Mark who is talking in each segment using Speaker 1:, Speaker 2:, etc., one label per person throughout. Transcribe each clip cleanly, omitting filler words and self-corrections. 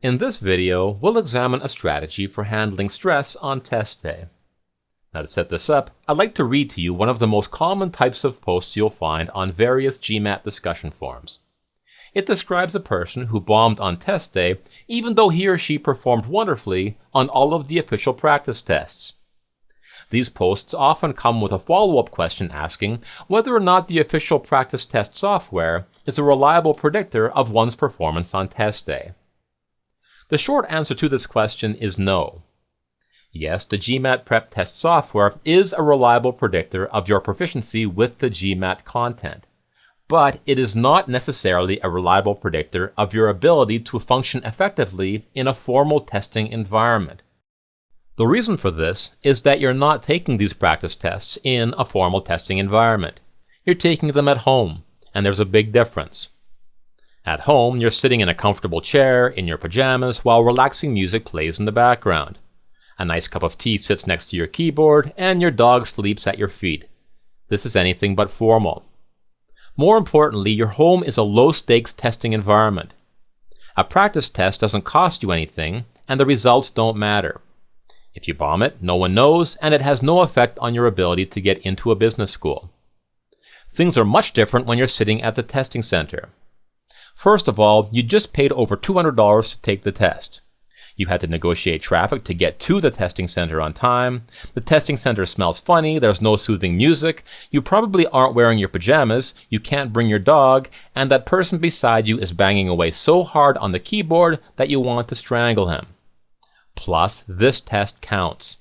Speaker 1: In this video, we'll examine a strategy for handling stress on test day. Now to set this up, I'd like to read to you one of the most common types of posts you'll find on various GMAT discussion forums. It describes a person who bombed on test day even though he or she performed wonderfully on all of the official practice tests. These posts often come with a follow-up question asking whether or not the official practice test software is a reliable predictor of one's performance on test day. The short answer to this question is no. Yes, the GMAT prep test software is a reliable predictor of your proficiency with the GMAT content, but it is not necessarily a reliable predictor of your ability to function effectively in a formal testing environment. The reason for this is that you're not taking these practice tests in a formal testing environment. You're taking them at home, and there's a big difference. At home, you're sitting in a comfortable chair in your pajamas while relaxing music plays in the background. A nice cup of tea sits next to your keyboard, and your dog sleeps at your feet. This is anything but formal. More importantly, your home is a low-stakes testing environment. A practice test doesn't cost you anything, and the results don't matter. If you bomb it, no one knows, and it has no effect on your ability to get into a business school. Things are much different when you're sitting at the testing center. First of all, you just paid over $200 to take the test. You had to negotiate traffic to get to the testing center on time. The testing center smells funny, there's no soothing music, you probably aren't wearing your pajamas, you can't bring your dog, and that person beside you is banging away so hard on the keyboard that you want to strangle him. Plus, this test counts.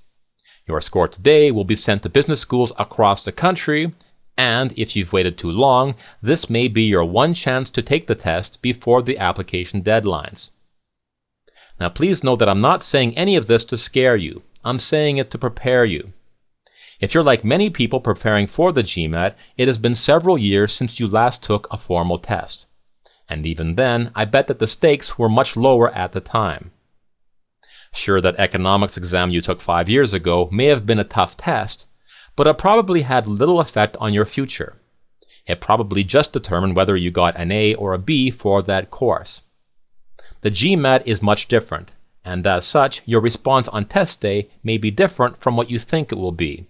Speaker 1: Your score today will be sent to business schools across the country, and if you've waited too long, this may be your one chance to take the test before the application deadlines. Now please note that I'm not saying any of this to scare you. I'm saying it to prepare you. If you're like many people preparing for the GMAT, it has been several years since you last took a formal test. And even then, I bet that the stakes were much lower at the time. Sure, that economics exam you took 5 years ago may have been a tough test, but it probably had little effect on your future. It probably just determined whether you got an A or a B for that course. The GMAT is much different, and as such, your response on test day may be different from what you think it will be.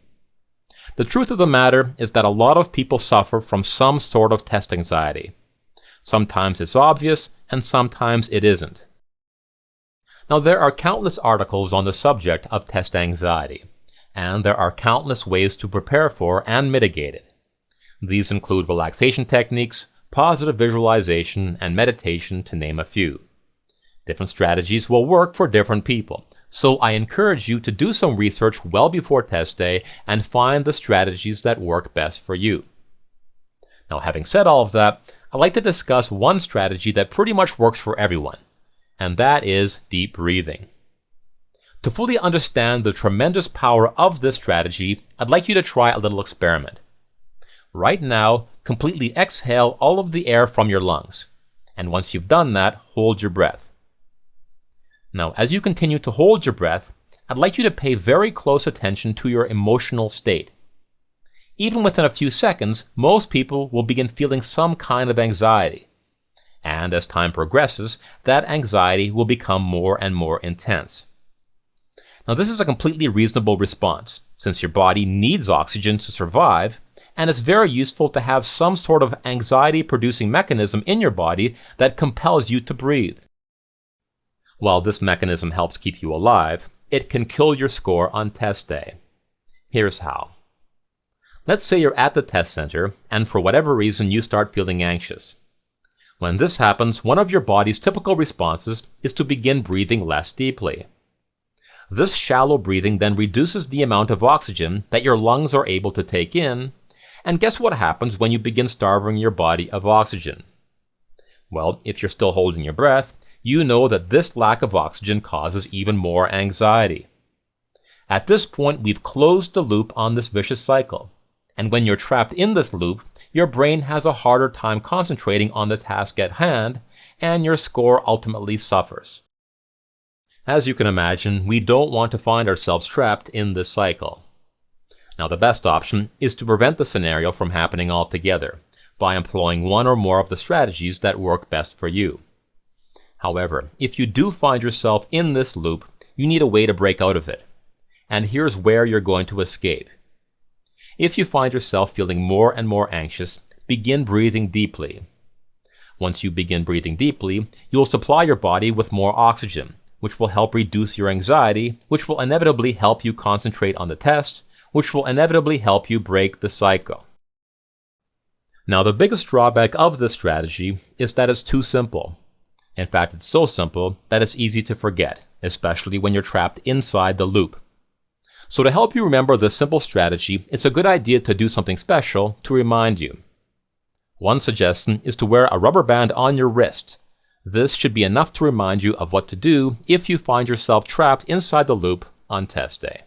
Speaker 1: The truth of the matter is that a lot of people suffer from some sort of test anxiety. Sometimes it's obvious, and sometimes it isn't. Now, there are countless articles on the subject of test anxiety, and there are countless ways to prepare for and mitigate it. These include relaxation techniques, positive visualization, and meditation, to name a few. Different strategies will work for different people, so I encourage you to do some research well before test day and find the strategies that work best for you. Now, having said all of that, I'd like to discuss one strategy that pretty much works for everyone, and that is deep breathing. To fully understand the tremendous power of this strategy, I'd like you to try a little experiment. Right now, completely exhale all of the air from your lungs, and once you've done that, hold your breath. Now, as you continue to hold your breath, I'd like you to pay very close attention to your emotional state. Even within a few seconds, most people will begin feeling some kind of anxiety. And as time progresses, that anxiety will become more and more intense. Now, this is a completely reasonable response, since your body needs oxygen to survive, and it's very useful to have some sort of anxiety-producing mechanism in your body that compels you to breathe. While this mechanism helps keep you alive, it can kill your score on test day. Here's how. Let's say you're at the test center, and for whatever reason you start feeling anxious. When this happens, one of your body's typical responses is to begin breathing less deeply. This shallow breathing then reduces the amount of oxygen that your lungs are able to take in, and guess what happens when you begin starving your body of oxygen? Well, if you're still holding your breath, you know that this lack of oxygen causes even more anxiety. At this point, we've closed the loop on this vicious cycle, and when you're trapped in this loop, your brain has a harder time concentrating on the task at hand, and your score ultimately suffers. As you can imagine, we don't want to find ourselves trapped in this cycle. Now, the best option is to prevent the scenario from happening altogether by employing one or more of the strategies that work best for you. However, if you do find yourself in this loop, you need a way to break out of it. And here's where you're going to escape. If you find yourself feeling more and more anxious, begin breathing deeply. Once you begin breathing deeply, you'll supply your body with more oxygen, which will help reduce your anxiety, which will inevitably help you concentrate on the test, which will inevitably help you break the cycle. Now, the biggest drawback of this strategy is that it's too simple. In fact, it's so simple that it's easy to forget, especially when you're trapped inside the loop. So to help you remember this simple strategy, it's a good idea to do something special to remind you. One suggestion is to wear a rubber band on your wrist. This should be enough to remind you of what to do if you find yourself trapped inside the loop on test day.